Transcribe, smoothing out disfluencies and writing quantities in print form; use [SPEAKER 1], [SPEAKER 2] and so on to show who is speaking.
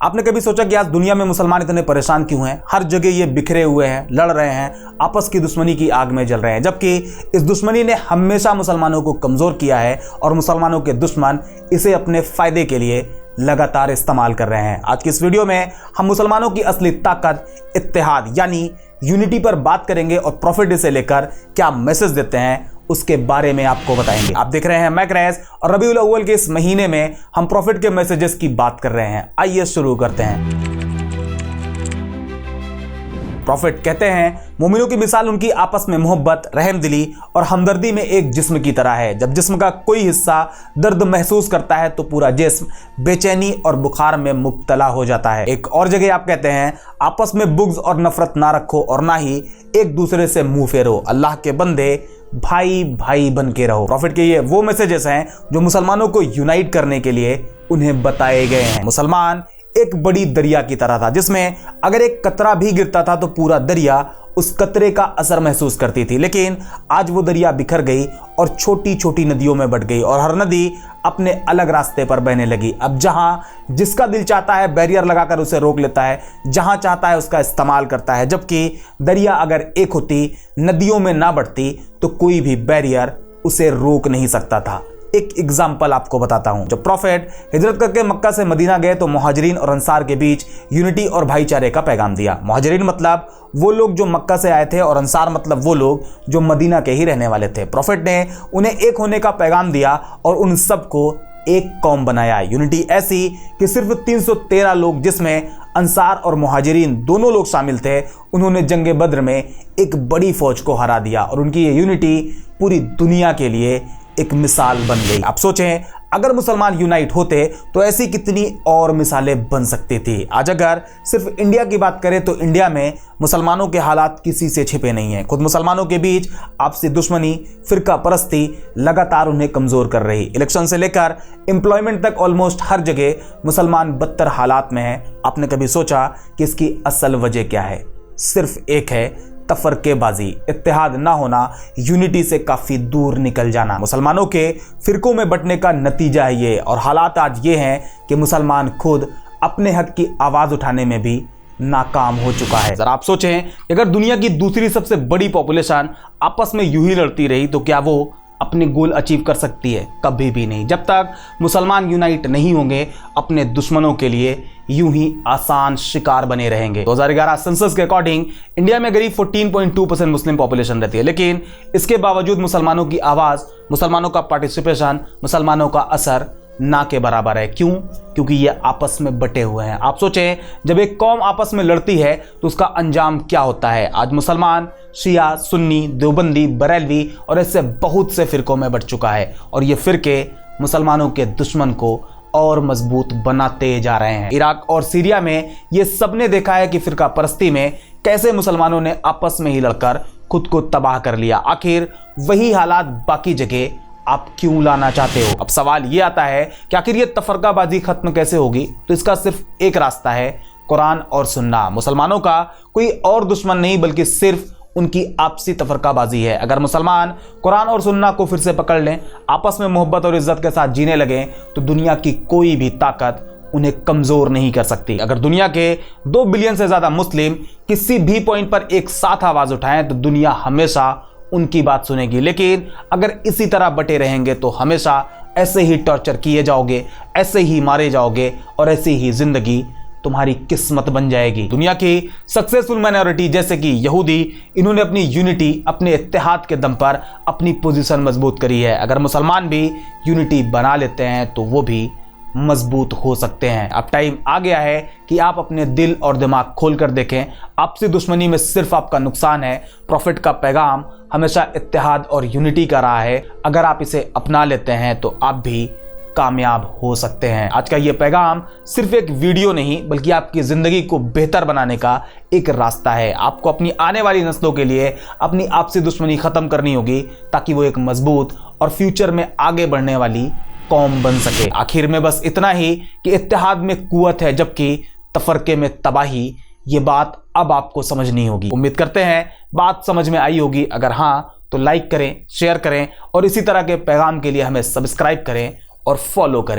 [SPEAKER 1] आपने कभी सोचा कि आज दुनिया में मुसलमान इतने परेशान क्यों हैं? हर जगह ये बिखरे हुए हैं, लड़ रहे हैं, आपस की दुश्मनी की आग में जल रहे हैं, जबकि इस दुश्मनी ने हमेशा मुसलमानों को कमज़ोर किया है और मुसलमानों के दुश्मन इसे अपने फ़ायदे के लिए लगातार इस्तेमाल कर रहे हैं। आज की इस वीडियो में हम मुसलमानों की असली ताकत इत्तेहाद यानी यूनिटी पर बात करेंगे और प्रॉफिट डे से लेकर क्या मैसेज देते हैं उसके बारे में आपको बताएंगे। आप देख रहे हैं मैं क्रैश और रबीउल अव्वल के इस महीने में हम प्रॉफिट के मैसेजेस की बात कर रहे हैं। आइए शुरू करते हैं। प्रॉफिट कहते हैं मोमिनों की मिसाल उनकी आपस में मोहब्बत, रहमदिली और हमदर्दी में एक जिस्म की तरह है। जब जिस्म का कोई हिस्सा दर्द महसूस करता है तो पूरा जिस्म बेचैनी और बुखार में मुब्तला हो जाता है। एक और जगह आप कहते हैं आपस में बुग़्ज़ और नफरत ना रखो और ना ही एक दूसरे से मुंह फेरो, अल्लाह के बंदे भाई भाई बन के रहो। प्रॉफिट के ये वो मैसेजेस हैं जो मुसलमानों को यूनाइट करने के लिए उन्हें बताए गए हैं। मुसलमान एक बड़ी दरिया की तरह था जिसमें अगर एक कतरा भी गिरता था तो पूरा दरिया उस कतरे का असर महसूस करती थी, लेकिन आज वो दरिया बिखर गई और छोटी छोटी नदियों में बट गई और हर नदी अपने अलग रास्ते पर बहने लगी। अब जहां जिसका दिल चाहता है बैरियर लगाकर उसे रोक लेता है, जहां चाहता है उसका इस्तेमाल करता है, जबकि दरिया अगर एक होती, नदियों में ना बढ़ती तो कोई भी बैरियर उसे रोक नहीं सकता था। एक एग्जाम्पल आपको बताता हूं। जब प्रॉफिट हिजरत करके मक्का से मदीना गए तो मुहाजिरीन और अंसार के बीच यूनिटी और भाईचारे का पैगाम दिया। मुहाजिरीन मतलब वो लोग जो मक्का से आए थे और अंसार मतलब वो लोग जो मदीना के ही रहने वाले थे। प्रॉफिट ने उन्हें एक होने का पैगाम दिया और उन सबको एक कौम बनाया। यूनिटी ऐसी कि सिर्फ 313 लोग, जिसमें अंसार और मुहाजिरीन दोनों लोग शामिल थे, उन्होंने जंगे बद्र में एक बड़ी फौज को हरा दिया और उनकी ये यूनिटी पूरी दुनिया के लिए एक मिसाल बन गई। आप सोचें अगर मुसलमान यूनाइट होते तो ऐसी कितनी और मिसालें बन सकती थी। आज अगर सिर्फ इंडिया की बात करें तो इंडिया में मुसलमानों के हालात किसी से छिपे नहीं हैं। खुद मुसलमानों के बीच आपसी दुश्मनी, फिरका परस्ती लगातार उन्हें कमज़ोर कर रही। इलेक्शन से लेकर एम्प्लॉयमेंट तक ऑलमोस्ट हर जगह मुसलमान बदतर हालात में हैं। आपने कभी सोचा कि इसकी असल वजह क्या है? सिर्फ एक है, तफरकेबाजी, इत्तेहाद ना होना, यूनिटी से काफ़ी दूर निकल जाना। मुसलमानों के फिरकों में बंटने का नतीजा है ये, और हालात आज ये हैं कि मुसलमान खुद अपने हक की आवाज़ उठाने में भी नाकाम हो चुका है। जरा आप सोचें अगर दुनिया की दूसरी सबसे बड़ी पॉपुलेशन आपस में यूं ही लड़ती रही तो क्या वो अपने गोल अचीव कर सकती है? कभी भी नहीं। जब तक मुसलमान यूनाइट नहीं होंगे अपने दुश्मनों के लिए यूं ही आसान शिकार बने रहेंगे। 2011 सेंसस के अकॉर्डिंग इंडिया में करीब 14.2% मुस्लिम पॉपुलेशन रहती है, लेकिन इसके बावजूद मुसलमानों की आवाज़, मुसलमानों का पार्टिसिपेशन, मुसलमानों का असर ना के बराबर है। क्यों? क्योंकि ये आपस में बटे हुए हैं। आप सोचें जब एक कौम आपस में लड़ती है तो उसका अंजाम क्या होता है? आज मुसलमान शिया, सुन्नी, देवबंदी, बरेलवी और ऐसे बहुत से फिरकों में बट चुका है और ये फिरके मुसलमानों के दुश्मन को और मजबूत बनाते जा रहे हैं। इराक और सीरिया में ये सबने देखा है कि फिरका परस्ती में कैसे मुसलमानों ने आपस में ही लड़कर खुद को तबाह कर लिया। आखिर वही हालात बाकी जगह आप क्यों लाना चाहते हो? अब सवाल ये आता है कि आखिर ये तफरकाबाजी खत्म कैसे होगी? तो इसका सिर्फ एक रास्ता है, कुरान और सुन्ना। मुसलमानों का कोई और दुश्मन नहीं बल्कि सिर्फ उनकी आपसी तफरकाबाजी है। अगर मुसलमान कुरान और सुन्ना को फिर से पकड़ लें, आपस में मोहब्बत और इज्जत के साथ जीने लगें, तो दुनिया की कोई भी ताकत उन्हें कमज़ोर नहीं कर सकती। अगर दुनिया के 2 बिलियन से ज़्यादा मुस्लिम किसी भी पॉइंट पर एक साथ आवाज़ उठाएं तो दुनिया हमेशा उनकी बात सुनेगी। लेकिन अगर इसी तरह बटे रहेंगे तो हमेशा ऐसे ही टॉर्चर किए जाओगे, ऐसे ही मारे जाओगे और ऐसे ही ज़िंदगी तुम्हारी किस्मत बन जाएगी। दुनिया की सक्सेसफुल माइनॉरिटी जैसे कि यहूदी, इन्होंने अपनी यूनिटी, अपने इत्तेहाद के दम पर अपनी पोजीशन मजबूत करी है। अगर मुसलमान भी यूनिटी बना लेते हैं तो वो भी मजबूत हो सकते हैं। अब टाइम आ गया है कि आप अपने दिल और दिमाग खोल कर देखें। आपसी दुश्मनी में सिर्फ आपका नुकसान है। प्रॉफिट का पैगाम हमेशा इत्तेहाद और यूनिटी का रहा है। अगर आप इसे अपना लेते हैं तो आप भी कामयाब हो सकते हैं। आज का ये पैगाम सिर्फ एक वीडियो नहीं बल्कि आपकी ज़िंदगी को बेहतर बनाने का एक रास्ता है। आपको अपनी आने वाली नस्लों के लिए अपनी आपसी दुश्मनी ख़त्म करनी होगी ताकि वो एक मजबूत और फ्यूचर में आगे बढ़ने वाली कौम बन सके। आखिर में बस इतना ही कि इत्तेहाद में कुव्वत है जबकि तफरके में तबाही। ये बात अब आपको समझनी होगी। उम्मीद करते हैं बात समझ में आई होगी। अगर हाँ तो लाइक करें, शेयर करें और इसी तरह के पैगाम के लिए हमें सब्सक्राइब करें और फॉलो करें।